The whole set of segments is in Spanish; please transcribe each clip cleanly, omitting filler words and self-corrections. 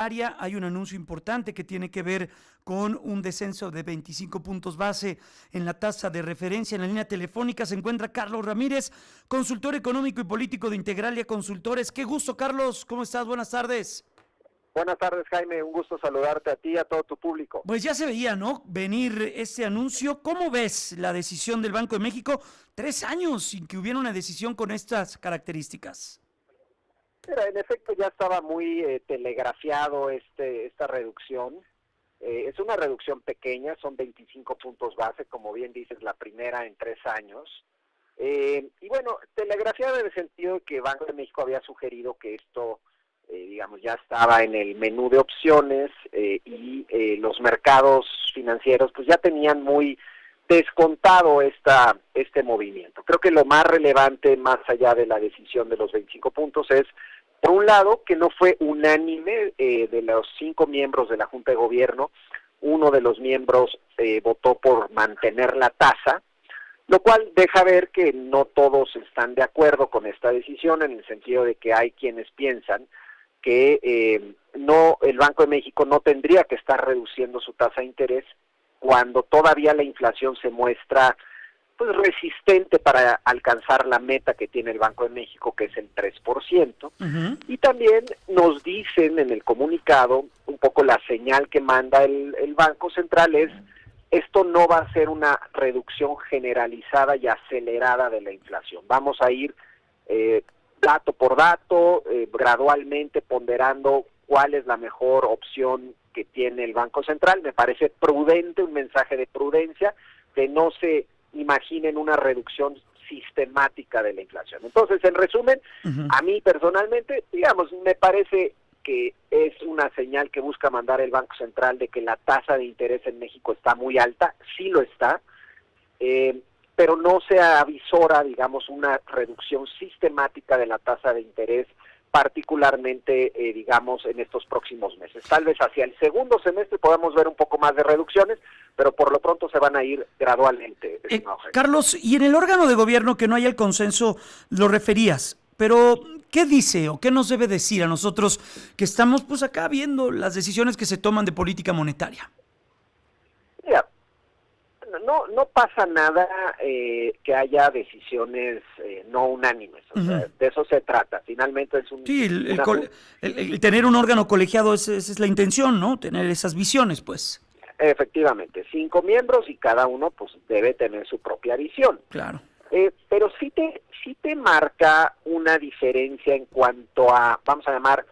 Hay un anuncio importante que tiene que ver con un descenso de 25 puntos base en la tasa de referencia. En la línea telefónica se encuentra Carlos Ramírez, consultor económico y político de Integralia Consultores. Qué gusto, Carlos. ¿Cómo estás? Buenas tardes. Buenas tardes, Jaime. Un gusto saludarte a ti y a todo tu público. Pues ya se veía, ¿no?, venir este anuncio. ¿Cómo ves la decisión del Banco de México? 3 años sin que hubiera una decisión con estas características. Mira, en efecto ya estaba muy telegrafiado esta reducción. Es una reducción pequeña, son 25 puntos base, como bien dices, la primera en 3 años. Y bueno, telegrafiado en el sentido de que Banco de México había sugerido que esto, digamos, ya estaba en el menú de opciones y los mercados financieros pues ya tenían muy descontado este movimiento. Creo que lo más relevante, más allá de la decisión de los 25 puntos, es, por un lado, que no fue unánime de los 5 miembros de la Junta de Gobierno. Uno de los miembros votó por mantener la tasa, lo cual deja ver que no todos están de acuerdo con esta decisión, en el sentido de que hay quienes piensan que el Banco de México no tendría que estar reduciendo su tasa de interés cuando todavía la inflación se muestra pues resistente para alcanzar la meta que tiene el Banco de México, que es el 3%. Y también nos dicen en el comunicado, un poco la señal que manda el Banco Central es, esto no va a ser una reducción generalizada y acelerada de la inflación. Vamos a ir dato por dato, gradualmente ponderando cuál es la mejor opción que tiene el Banco Central. Me parece prudente, un mensaje de prudencia, que no se imaginen una reducción sistemática de la inflación. Entonces, en resumen, a mí personalmente, digamos, me parece que es una señal que busca mandar el Banco Central de que la tasa de interés en México está muy alta, sí lo está, pero no se avisora, digamos, una reducción sistemática de la tasa de interés, particularmente, digamos, en estos próximos meses. Tal vez hacia el segundo semestre podamos ver un poco más de reducciones, pero por lo pronto se van a ir gradualmente. Carlos, y en el órgano de gobierno que no haya el consenso, lo referías, pero ¿qué dice o qué nos debe decir a nosotros que estamos pues acá viendo las decisiones que se toman de política monetaria? Mira, no pasa nada que haya decisiones no unánimes, o sea, de eso se trata. Finalmente es un... Sí, el tener un órgano colegiado esa es la intención, ¿no? Tener esas visiones, pues. Efectivamente, 5 miembros y cada uno pues debe tener su propia visión. Claro. Pero sí te marca una diferencia en cuanto a, vamos a llamar,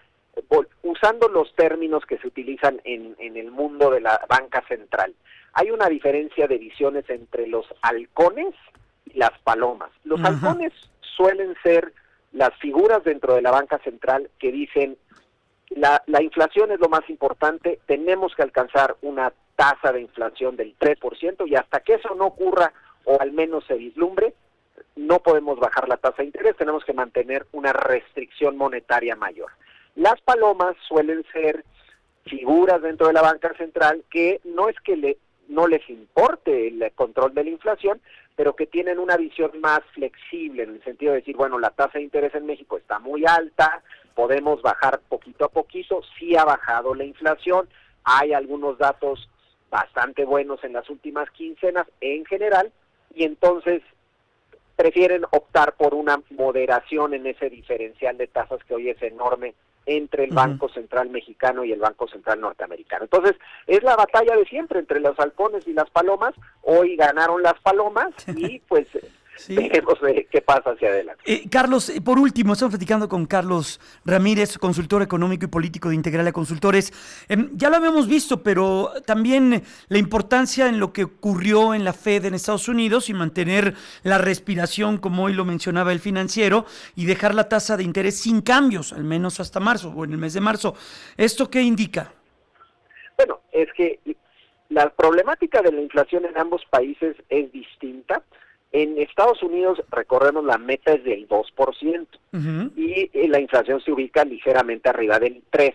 usando los términos que se utilizan en el mundo de la banca central. Hay una diferencia de visiones entre los halcones y las palomas. Los halcones suelen ser las figuras dentro de la banca central que dicen la inflación es lo más importante, tenemos que alcanzar una tasa de inflación del 3% y hasta que eso no ocurra o al menos se vislumbre, no podemos bajar la tasa de interés, tenemos que mantener una restricción monetaria mayor. Las palomas suelen ser figuras dentro de la banca central que no es que no les importe el control de la inflación, pero que tienen una visión más flexible, en el sentido de decir, bueno, la tasa de interés en México está muy alta, podemos bajar poquito a poquito, sí ha bajado la inflación, hay algunos datos bastante buenos en las últimas quincenas en general, y entonces prefieren optar por una moderación en ese diferencial de tasas que hoy es enorme entre el Banco Central mexicano y el Banco Central norteamericano. Entonces, es la batalla de siempre entre los halcones y las palomas. Hoy ganaron las palomas y pues sí, veremos qué pasa hacia adelante. Carlos, por último, estamos platicando con Carlos Ramírez, consultor económico y político de Integralia Consultores. Ya lo habíamos visto, pero también la importancia en lo que ocurrió en la Fed en Estados Unidos y mantener la respiración, como hoy lo mencionaba el financiero, y dejar la tasa de interés sin cambios, al menos hasta marzo o en el mes de marzo. ¿Esto qué indica? Bueno, es que la problemática de la inflación en ambos países es distinta. En Estados Unidos, recordemos, la meta es del 2% y la inflación se ubica ligeramente arriba del 3%.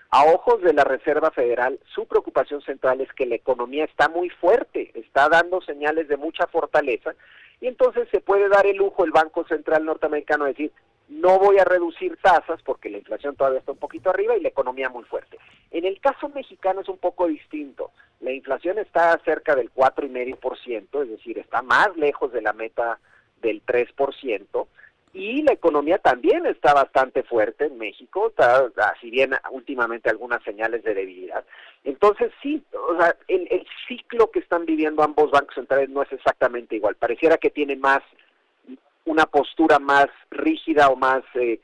A ojos de la Reserva Federal, su preocupación central es que la economía está muy fuerte, está dando señales de mucha fortaleza, y entonces se puede dar el lujo el Banco Central norteamericano de decir, no voy a reducir tasas porque la inflación todavía está un poquito arriba y la economía muy fuerte. En el caso mexicano es un poco distinto. La inflación está cerca del 4,5%, es decir, está más lejos de la meta del 3%, y la economía también está bastante fuerte en México, está, si bien últimamente algunas señales de debilidad. Entonces sí, o sea, el ciclo que están viviendo ambos bancos centrales no es exactamente igual. Pareciera que tiene más una postura más rígida o más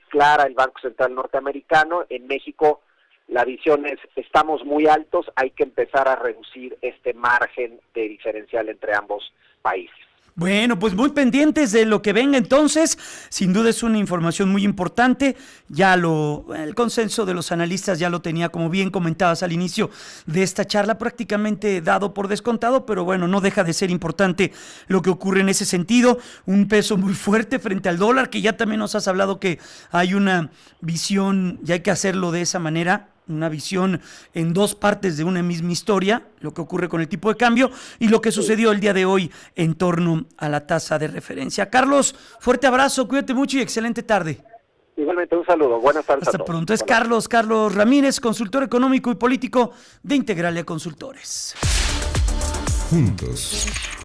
clara el Banco Central norteamericano. En México la visión es, estamos muy altos, hay que empezar a reducir este margen de diferencial entre ambos países. Bueno, pues muy pendientes de lo que venga entonces. Sin duda es una información muy importante. El consenso de los analistas ya lo tenía, como bien comentabas al inicio de esta charla, prácticamente dado por descontado, pero bueno, no deja de ser importante lo que ocurre en ese sentido. Un peso muy fuerte frente al dólar, que ya también nos has hablado que hay una visión, y hay que hacerlo de esa manera, una visión en dos partes de una misma historia, lo que ocurre con el tipo de cambio y lo que sucedió el día de hoy en torno a la tasa de referencia. Carlos, fuerte abrazo, cuídate mucho y excelente tarde. Igualmente, un saludo, buenas tardes. Hasta pronto. Es Carlos Ramírez, consultor económico y político de Integralia Consultores. Juntos